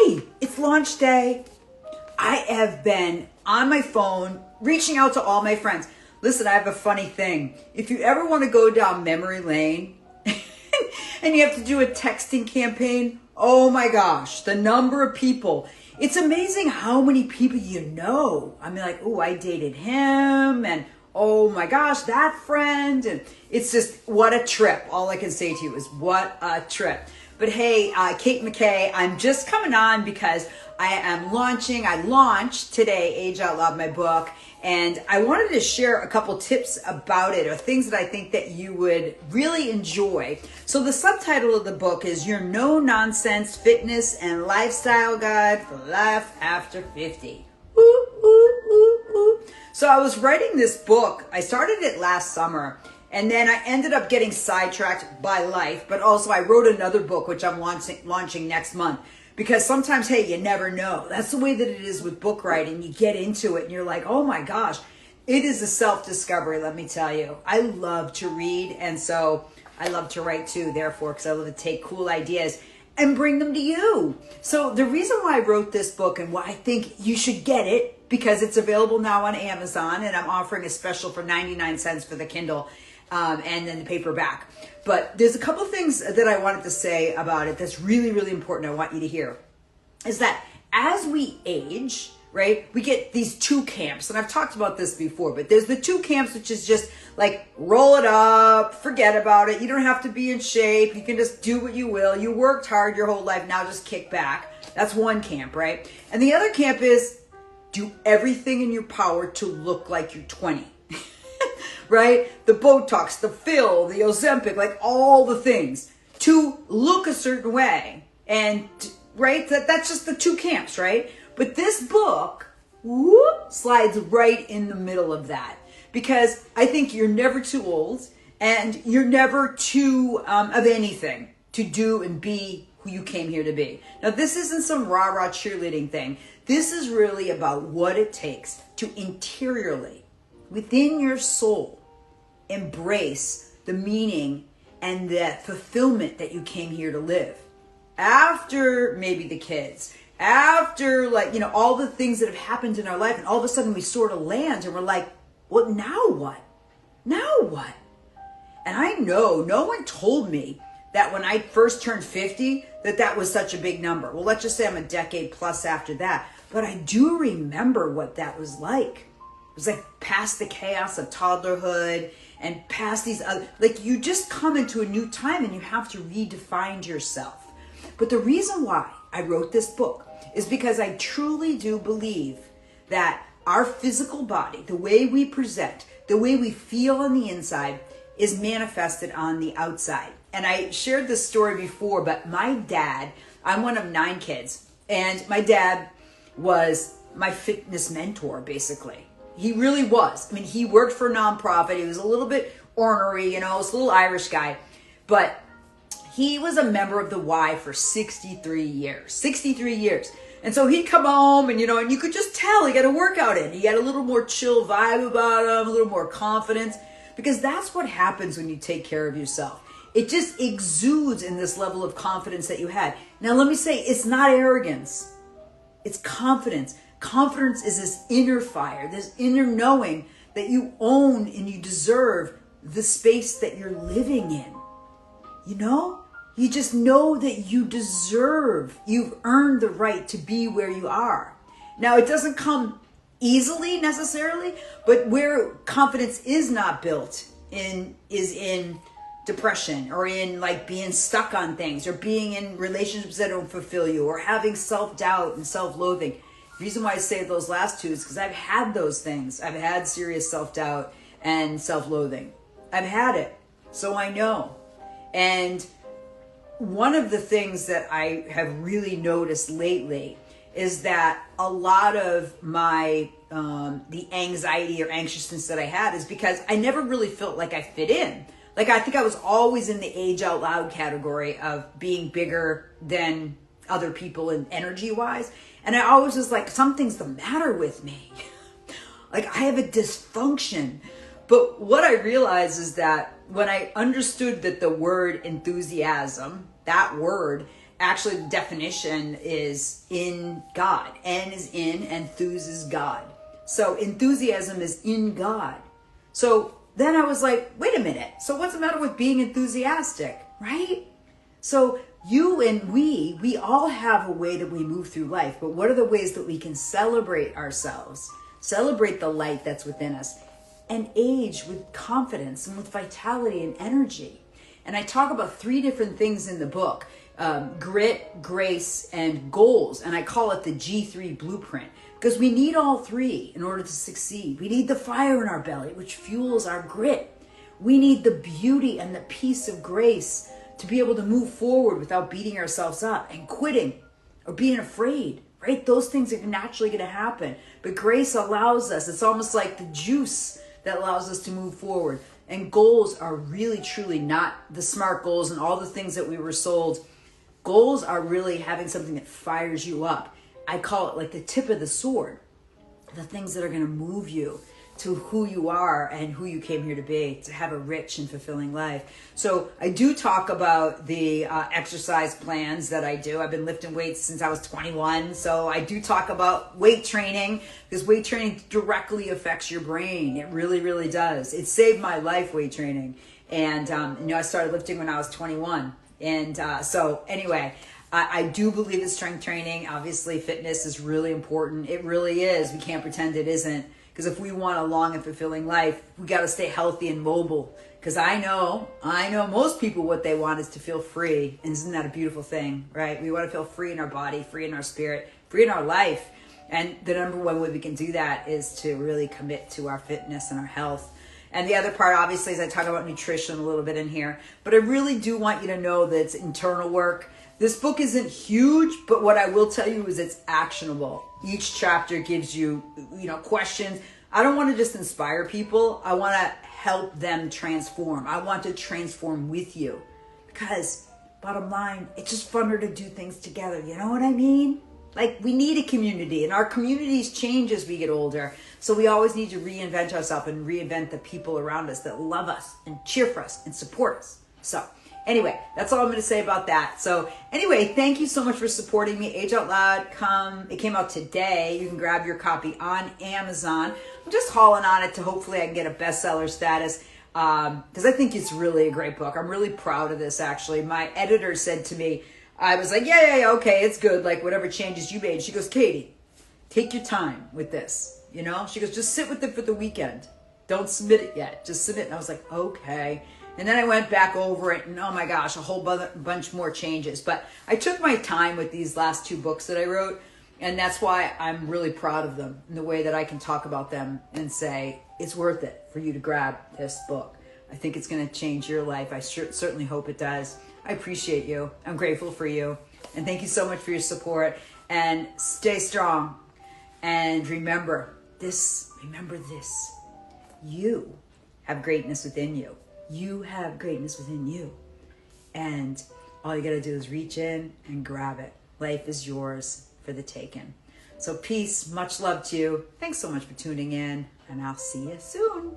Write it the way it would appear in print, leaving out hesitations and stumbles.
Hey, it's launch day. I have been on my phone reaching out to all my friends. Listen, I have a funny thing. If you ever want to go down memory lane and you have to do a texting campaign, oh my gosh, the number of people. It's amazing how many people you know. I mean, like, oh, I dated him, and oh my gosh, that friend. And it's just, what a trip. All I can say to you is what a trip. But hey, Kate McKay, I'm just coming on because I launched today, Age Out Loud, my book, and I wanted to share a couple tips about it, or things that I think that you would really enjoy. So the subtitle of the book is Your No-Nonsense Fitness and Lifestyle Guide for Life After 50. Ooh, ooh, ooh, ooh. So I was writing this book. I started it last summer, and then I ended up getting sidetracked by life, but also I wrote another book, which I'm launching next month. Because sometimes, hey, you never know. That's the way that it is with book writing. You get into it and you're like, oh my gosh, it is a self-discovery, let me tell you. I love to read, and so I love to write too, therefore, because I love to take cool ideas and bring them to you. So the reason why I wrote this book and why I think you should get it, because it's available now on Amazon, and I'm offering a special for 99 cents for the Kindle and then the paperback. But there's a couple things that I wanted to say about it that's really, really important I want you to hear. Is that as we age, right, we get these two camps. And I've talked about this before, but there's the two camps, which is just like, roll it up, forget about it. You don't have to be in shape. You can just do what you will. You worked hard your whole life. Now just kick back. That's one camp, right? And the other camp is do everything in your power to look like you're 20. Right? The Botox, the fill, the Ozempic, like all the things to look a certain way. And, right? That's just the two camps, right? But this book, slides right in the middle of that. Because I think you're never too old and you're never too of anything to do and be who you came here to be. Now, this isn't some rah-rah cheerleading thing. This is really about what it takes to interiorly, within your soul, embrace the meaning and the fulfillment that you came here to live. After maybe the kids, after all the things that have happened in our life, and all of a sudden we sort of land and we're like, well, now what? Now what? And I know no one told me that when I first turned 50, that was such a big number. Well, let's just say I'm a decade plus after that. But I do remember what that was like. It was like past the chaos of toddlerhood and past these other, like you just come into a new time and you have to redefine yourself. But the reason why I wrote this book is because I truly do believe that our physical body, the way we present, the way we feel on the inside is manifested on the outside. And I shared this story before, but my dad, I'm one of 9 kids, and my dad was my fitness mentor, basically. He really was. I mean, he worked for a nonprofit. He was a little bit ornery, this little Irish guy. But he was a member of the Y for 63 years. 63 years. And so he'd come home and, and you could just tell he got a workout in. He had a little more chill vibe about him, a little more confidence. Because that's what happens when you take care of yourself. It just exudes in this level of confidence that you had. Now, let me say, it's not arrogance. It's confidence. Confidence is this inner fire, this inner knowing that you own and you deserve the space that you're living in. You just know that you deserve, you've earned the right to be where you are. Now, it doesn't come easily necessarily, but where confidence is not built is in depression, or in like being stuck on things, or being in relationships that don't fulfill you, or having self-doubt and self-loathing. The reason why I say those last two is because I've had those things. I've had serious self-doubt and self-loathing. I've had it, so I know. And one of the things that I have really noticed lately is that a lot of my the anxiety or anxiousness that I had is because I never really felt like I fit in. Like, I think I was always in the age out loud category of being bigger than other people and energy-wise. And I always was like, something's the matter with me. Like, I have a dysfunction. But what I realized is that when I understood that the word enthusiasm, that word, actually the definition is in God. N is in and thus is God. So enthusiasm is in God. So then I was like, wait a minute. So what's the matter with being enthusiastic, right? So you and we all have a way that we move through life, but what are the ways that we can celebrate ourselves, celebrate the light that's within us, and age with confidence and with vitality and energy? And I talk about 3 different things in the book, grit, grace, and goals. And I call it the G3 blueprint, because we need all 3 in order to succeed. We need the fire in our belly, which fuels our grit. We need the beauty and the peace of grace to be able to move forward without beating ourselves up and quitting or being afraid, right? Those things are naturally going to happen. But grace allows us, it's almost like the juice that allows us to move forward. And goals are really, truly not the SMART goals and all the things that we were sold. Goals are really having something that fires you up. I call it like the tip of the sword, the things that are going to move you to who you are and who you came here to be, to have a rich and fulfilling life. So I do talk about the exercise plans that I do. I've been lifting weights since I was 21. So I do talk about weight training, because weight training directly affects your brain. It really, really does. It saved my life, weight training. And, I started lifting when I was 21. And so anyway, I do believe in strength training. Obviously, fitness is really important. It really is. We can't pretend it isn't. Because if we want a long and fulfilling life, we got to stay healthy and mobile. Because I know most people, what they want is to feel free. And isn't that a beautiful thing, right? We want to feel free in our body, free in our spirit, free in our life. And the number one way we can do that is to really commit to our fitness and our health. And the other part, obviously, is I talk about nutrition a little bit in here. But I really do want you to know that it's internal work. This book isn't huge, but what I will tell you is it's actionable. Each chapter gives you, questions. I don't want to just inspire people. I want to help them transform. I want to transform with you, because bottom line, it's just funner to do things together. You know what I mean? Like, we need a community, and our communities change as we get older. So we always need to reinvent ourselves and reinvent the people around us that love us and cheer for us and support us. So anyway, that's all I'm going to say about that. So anyway, thank you so much for supporting me. Age Out Loud, it came out today. You can grab your copy on Amazon. I'm just hauling on it to hopefully I can get a bestseller status, because I think it's really a great book. I'm really proud of this, actually. My editor said to me, I was like, yeah, okay, it's good. Like, whatever changes you made. She goes, Katie, take your time with this. She goes, just sit with it for the weekend. Don't submit it yet. Just submit. And I was like, okay. And then I went back over it, and oh my gosh, a whole bunch more changes. But I took my time with these last 2 books that I wrote, and that's why I'm really proud of them, in the way that I can talk about them and say, it's worth it for you to grab this book. I think it's going to change your life. I certainly hope it does. I appreciate you. I'm grateful for you. And thank you so much for your support. And stay strong. And remember this. You have greatness within you. You have greatness within you. And all you got to do is reach in and grab it. Life is yours for the taking. So peace, much love to you. Thanks so much for tuning in, and I'll see you soon.